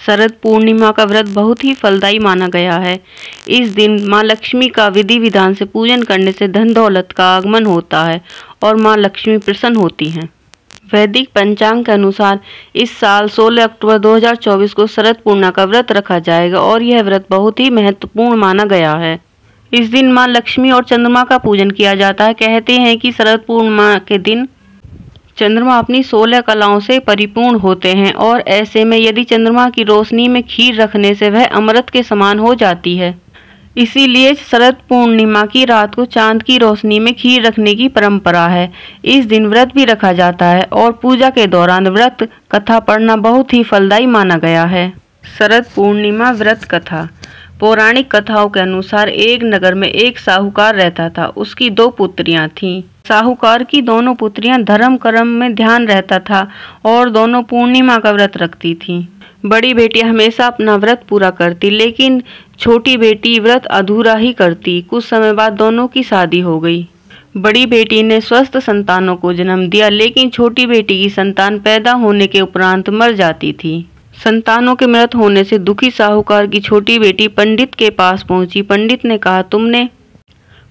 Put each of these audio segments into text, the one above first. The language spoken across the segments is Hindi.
शरद पूर्णिमा का व्रत बहुत ही फलदायी माना गया है। इस दिन माँ लक्ष्मी का विधि विधान से पूजन करने से धन दौलत का आगमन होता है और माँ लक्ष्मी प्रसन्न होती हैं। वैदिक पंचांग के अनुसार इस साल 16 अक्टूबर 2024 को शरद पूर्णिमा का व्रत रखा जाएगा और यह व्रत बहुत ही महत्वपूर्ण माना गया है। इस दिन माँ लक्ष्मी और चंद्रमा का पूजन किया जाता है। कहते हैं कि शरद पूर्णिमा के दिन चंद्रमा अपनी 16 कलाओं से परिपूर्ण होते हैं और ऐसे में यदि चंद्रमा की रोशनी में खीर रखने से वह अमृत के समान हो जाती है। इसीलिए शरद पूर्णिमा की रात को चांद की रोशनी में खीर रखने की परंपरा है। इस दिन व्रत भी रखा जाता है और पूजा के दौरान व्रत कथा पढ़ना बहुत ही फलदायी माना गया है। शरद पूर्णिमा व्रत कथा। पौराणिक कथाओं के अनुसार एक नगर में एक साहूकार रहता था। उसकी 2 पुत्रियां थीं। साहूकार की दोनों पुत्रियां धर्म कर्म में ध्यान रहता था और दोनों पूर्णिमा का व्रत रखती थीं। बड़ी बेटी हमेशा अपना व्रत पूरा करती, लेकिन छोटी बेटी व्रत अधूरा ही करती। कुछ समय बाद दोनों की शादी हो गई। बड़ी बेटी ने स्वस्थ संतानों को जन्म दिया, लेकिन छोटी बेटी की संतान पैदा होने के उपरांत मर जाती थी। संतानों के मृत होने से दुखी साहूकार की छोटी बेटी पंडित के पास पहुंची। पंडित ने कहा, तुमने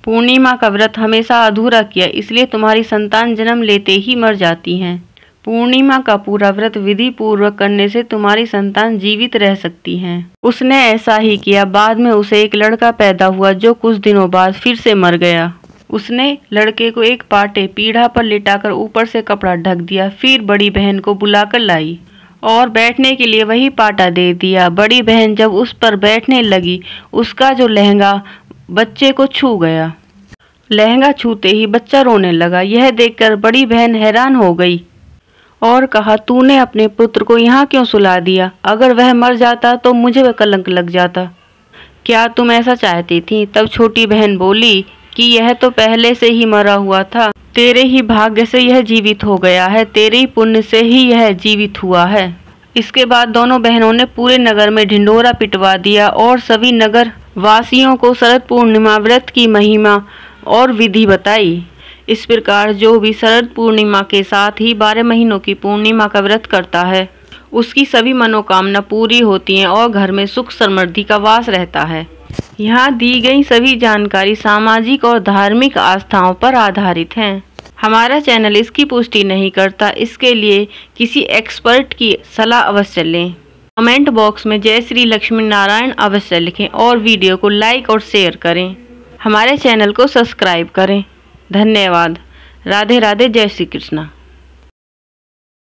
पूर्णिमा का व्रत हमेशा अधूरा किया, इसलिए तुम्हारी संतान जन्म लेते ही मर जाती हैं। पूर्णिमा का पूरा व्रत विधि पूर्वक करने से तुम्हारी संतान जीवित रह सकती हैं। उसने ऐसा ही किया। बाद में उसे एक लड़का पैदा हुआ जो कुछ दिनों बाद फिर से मर गया। उसने लड़के को एक पाटे पीढ़ा पर लिटाकर ऊपर से कपड़ा ढक दिया। फिर बड़ी बहन को बुलाकर लाई और बैठने के लिए वही पाटा दे दिया। बड़ी बहन जब उस पर बैठने लगी, उसका जो लहंगा बच्चे को छू गया। लहंगा छूते ही बच्चा रोने लगा। यह देखकर बड़ी बहन हैरान हो गई और कहा, तूने अपने पुत्र को यहाँ क्यों सुला दिया? अगर वह मर जाता तो मुझे वह कलंक लग जाता। क्या तुम ऐसा चाहती थी? तब छोटी बहन बोली कि यह तो पहले से ही मरा हुआ था। तेरे ही भाग्य से यह जीवित हो गया है, तेरे ही पुण्य से ही यह जीवित हुआ है। इसके बाद दोनों बहनों ने पूरे नगर में ढिंढोरा पिटवा दिया और सभी नगर वासियों को शरद पूर्णिमा व्रत की महिमा और विधि बताई। इस प्रकार जो भी शरद पूर्णिमा के साथ ही 12 महीनों की पूर्णिमा का व्रत करता है, उसकी सभी मनोकामना पूरी होती हैं और घर में सुख समृद्धि का वास रहता है। यहाँ दी गई सभी जानकारी सामाजिक और धार्मिक आस्थाओं पर आधारित हैं। हमारा चैनल इसकी पुष्टि नहीं करता। इसके लिए किसी एक्सपर्ट की सलाह अवश्य लें। कमेंट बॉक्स में जय श्री लक्ष्मी नारायण अवश्य लिखें और वीडियो को लाइक और शेयर करें। हमारे चैनल को सब्सक्राइब करें। धन्यवाद। राधे राधे। जय श्री कृष्णा।